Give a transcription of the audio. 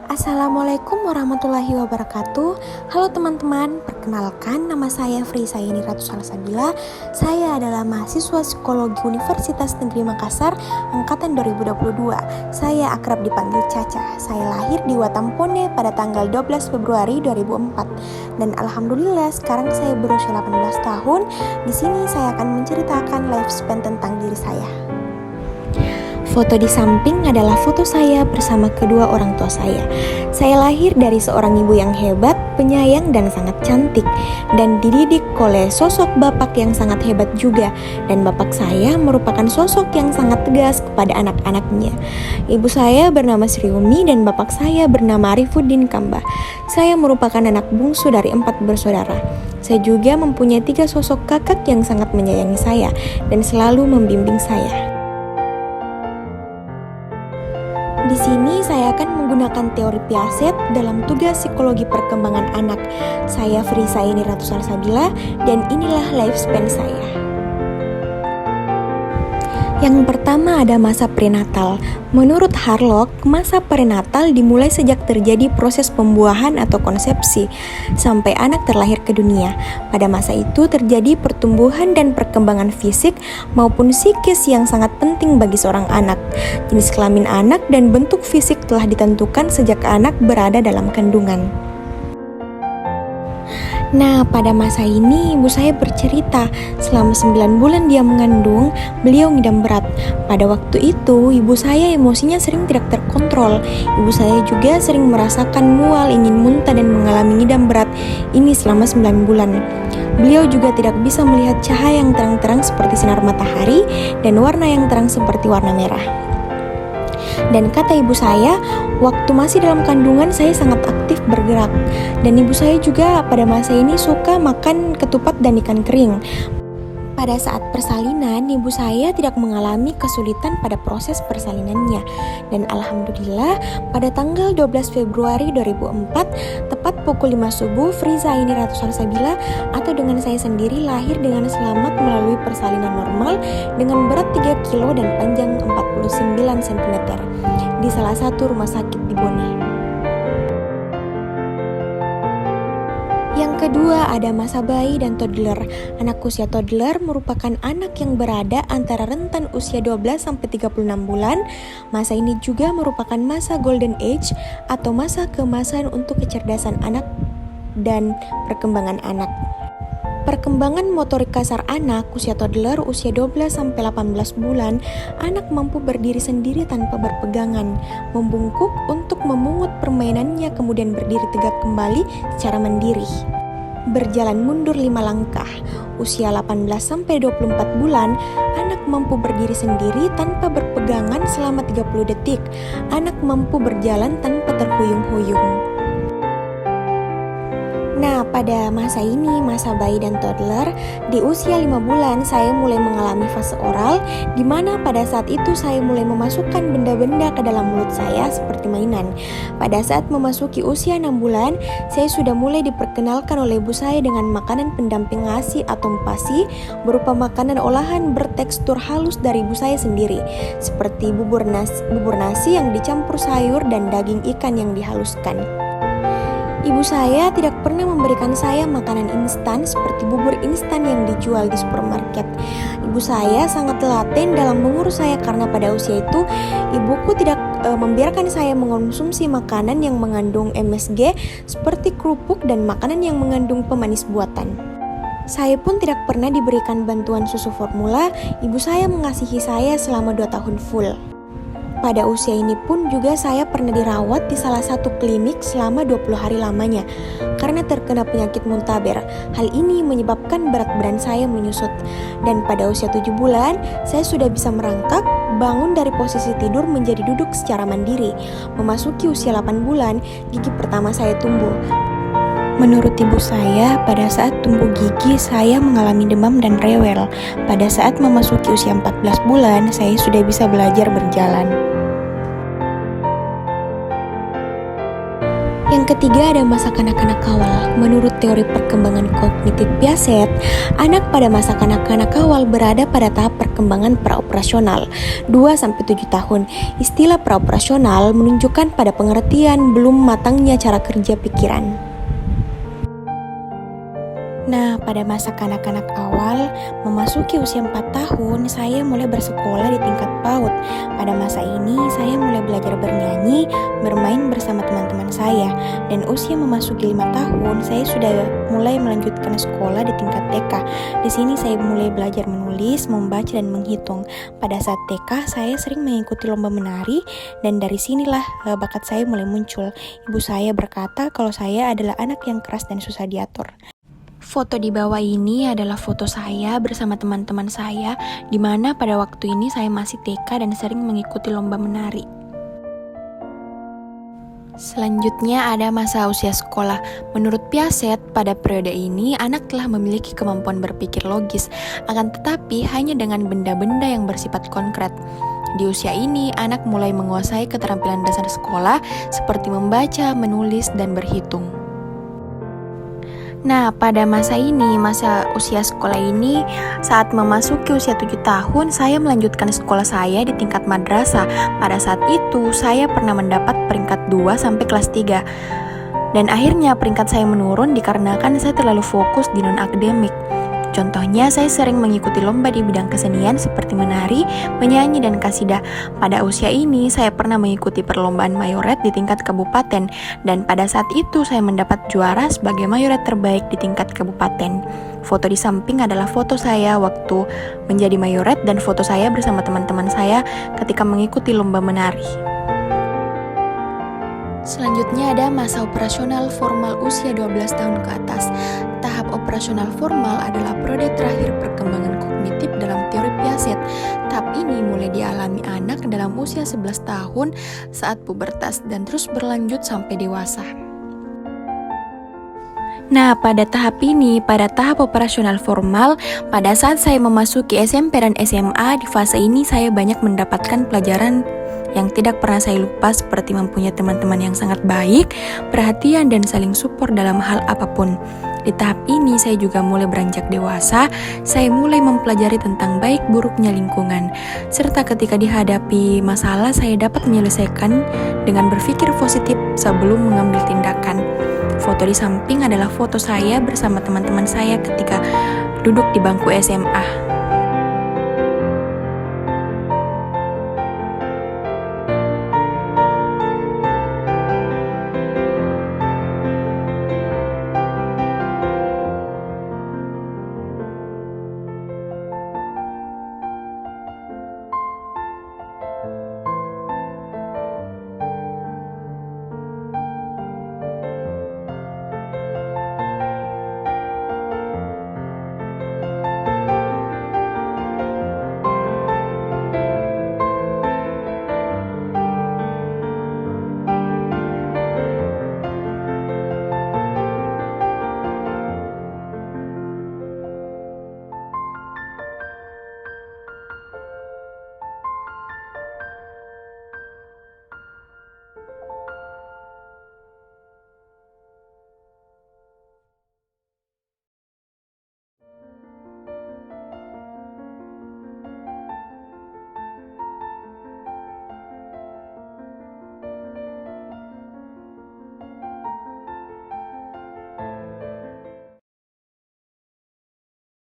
Assalamualaikum warahmatullahi wabarakatuh. Halo teman-teman, perkenalkan nama saya Frisaini Ratu Salsabila. Saya adalah mahasiswa Psikologi Universitas Negeri Makassar angkatan 2022. Saya akrab dipanggil Caca. Saya lahir di Watampone pada tanggal 12 Februari 2004. Dan alhamdulillah sekarang saya berusia 18 tahun. Di sini saya akan menceritakan lifespan tentang diri saya. Foto di samping adalah foto saya bersama kedua orang tua saya. Saya lahir dari seorang ibu yang hebat, penyayang dan sangat cantik, dan dididik oleh sosok bapak yang sangat hebat juga. Dan bapak saya merupakan sosok yang sangat tegas kepada anak-anaknya. Ibu saya bernama Sri Umi dan bapak saya bernama Arifuddin Kamba. Saya merupakan anak bungsu dari 4 bersaudara. Saya juga mempunyai 3 sosok kakak yang sangat menyayangi saya dan selalu membimbing saya. Di sini saya akan menggunakan teori Piaget dalam tugas psikologi perkembangan anak. Saya Frisaini Ratu Salsabila dan inilah lifespan saya. Yang pertama ada masa prenatal. Menurut Harlock, masa prenatal dimulai sejak terjadi proses pembuahan atau konsepsi sampai anak terlahir ke dunia. Pada masa itu terjadi pertumbuhan dan perkembangan fisik maupun psikis yang sangat penting bagi seorang anak. Jenis kelamin anak dan bentuk fisik telah ditentukan sejak anak berada dalam kandungan. Nah, pada masa ini ibu saya bercerita selama 9 bulan dia mengandung, beliau ngidam berat. Pada waktu itu, ibu saya emosinya sering tidak terkontrol. Ibu saya juga sering merasakan mual, ingin muntah dan mengalami ngidam berat. Ini selama 9 bulan. Beliau juga tidak bisa melihat cahaya yang terang-terang seperti sinar matahari dan warna yang terang seperti warna merah. Dan kata ibu saya, waktu masih dalam kandungan saya sangat aktif bergerak. Dan ibu saya juga pada masa ini suka makan ketupat dan ikan kering. Pada saat persalinan, ibu saya tidak mengalami kesulitan pada proses persalinannya. Dan alhamdulillah, pada tanggal 12 Februari 2004, tepat pukul 5 subuh, Frisaini Ratu Salsabila atau dengan saya sendiri lahir dengan selamat melalui persalinan normal dengan berat 3 kilo dan panjang 49 cm di salah satu rumah sakit di Bone. Yang kedua ada masa bayi dan toddler. Anak usia toddler merupakan anak yang berada antara rentan usia 12-36 bulan. Masa ini juga merupakan masa golden age atau masa keemasan untuk kecerdasan anak dan perkembangan anak. Perkembangan motorik kasar anak usia toddler usia 12-18 bulan, anak mampu berdiri sendiri tanpa berpegangan, membungkuk untuk memungut permainannya kemudian berdiri tegak kembali secara mandiri. Berjalan mundur 5 langkah, usia 18-24 bulan, anak mampu berdiri sendiri tanpa berpegangan selama 30 detik, anak mampu berjalan tanpa terhuyung-huyung. Nah, pada masa ini, masa bayi dan toddler, di usia 5 bulan saya mulai mengalami fase oral, di mana pada saat itu saya mulai memasukkan benda-benda ke dalam mulut saya seperti mainan. Pada saat memasuki usia 6 bulan, saya sudah mulai diperkenalkan oleh ibu saya dengan makanan pendamping ASI atau MPASI, berupa makanan olahan bertekstur halus dari ibu saya sendiri, seperti bubur nasi yang dicampur sayur dan daging ikan yang dihaluskan. Ibu saya tidak pernah memberikan saya makanan instan seperti bubur instan yang dijual di supermarket. Ibu saya sangat telaten dalam mengurus saya karena pada usia itu ibuku tidak membiarkan saya mengonsumsi makanan yang mengandung MSG seperti kerupuk dan makanan yang mengandung pemanis buatan. Saya pun tidak pernah diberikan bantuan susu formula. Ibu saya mengasihi saya selama 2 tahun full. Pada usia ini pun juga saya pernah dirawat di salah satu klinik selama 20 hari lamanya karena terkena penyakit muntaber. Hal ini menyebabkan berat badan saya menyusut. Dan pada usia 7 bulan, saya sudah bisa merangkak, bangun dari posisi tidur menjadi duduk secara mandiri. Memasuki usia 8 bulan, gigi pertama saya tumbuh. Menurut ibu saya, pada saat tumbuh gigi saya mengalami demam dan rewel. Pada saat memasuki usia 14 bulan, saya sudah bisa belajar berjalan. Yang Yang ketiga ada masa kanak-kanak awal. Menurut teori perkembangan kognitif Piaget, anak pada masa kanak-kanak awal berada pada tahap perkembangan praoperasional 2-7 tahun. Istilah praoperasional menunjukkan pada pengertian belum matangnya cara kerja pikiran. Nah, pada masa kanak-kanak awal, memasuki usia 4 tahun, saya mulai bersekolah di tingkat PAUD. Pada masa ini, saya mulai belajar bernyanyi, bermain bersama teman-teman saya. Dan usia memasuki 5 tahun, saya sudah mulai melanjutkan sekolah di tingkat TK. Di sini saya mulai belajar menulis, membaca, dan menghitung. Pada saat TK, saya sering mengikuti lomba menari, dan dari sinilah bakat saya mulai muncul. Ibu saya berkata kalau saya adalah anak yang keras dan susah diatur. Foto di bawah ini adalah foto saya bersama teman-teman saya, di mana pada waktu ini saya masih TK dan sering mengikuti lomba menari. Selanjutnya ada masa usia sekolah. Menurut Piaget, pada periode ini anak telah memiliki kemampuan berpikir logis, akan tetapi hanya dengan benda-benda yang bersifat konkret. Di usia ini, anak mulai menguasai keterampilan dasar sekolah seperti membaca, menulis, dan berhitung. Nah, pada masa usia sekolah ini, saat memasuki usia 7 tahun, saya melanjutkan sekolah saya di tingkat madrasah. Pada saat itu, saya pernah mendapat peringkat 2 sampai kelas 3. Dan akhirnya peringkat saya menurun dikarenakan saya terlalu fokus di non-akademik. Contohnya, saya sering mengikuti lomba di bidang kesenian seperti menari, menyanyi, dan kasidah. Pada usia ini, saya pernah mengikuti perlombaan mayoret di tingkat kabupaten, dan pada saat itu saya mendapat juara sebagai mayoret terbaik di tingkat kabupaten. Foto di samping adalah foto saya waktu menjadi mayoret dan foto saya bersama teman-teman saya ketika mengikuti lomba menari. Selanjutnya ada masa operasional formal usia 12 tahun ke atas. Tahap operasional formal adalah periode terakhir perkembangan kognitif dalam teori Piaget. Tahap ini mulai dialami anak dalam usia 11 tahun saat pubertas dan terus berlanjut sampai dewasa. Nah, pada tahap operasional formal, pada saat saya memasuki SMP dan SMA, di fase ini saya banyak mendapatkan pelajaran yang tidak pernah saya lupa seperti mempunyai teman-teman yang sangat baik, perhatian, dan saling support dalam hal apapun. Di tahap ini saya juga mulai beranjak dewasa, saya mulai mempelajari tentang baik buruknya lingkungan, serta ketika dihadapi masalah saya dapat menyelesaikan dengan berpikir positif sebelum mengambil tindakan. Foto di samping adalah foto saya bersama teman-teman saya ketika duduk di bangku SMA.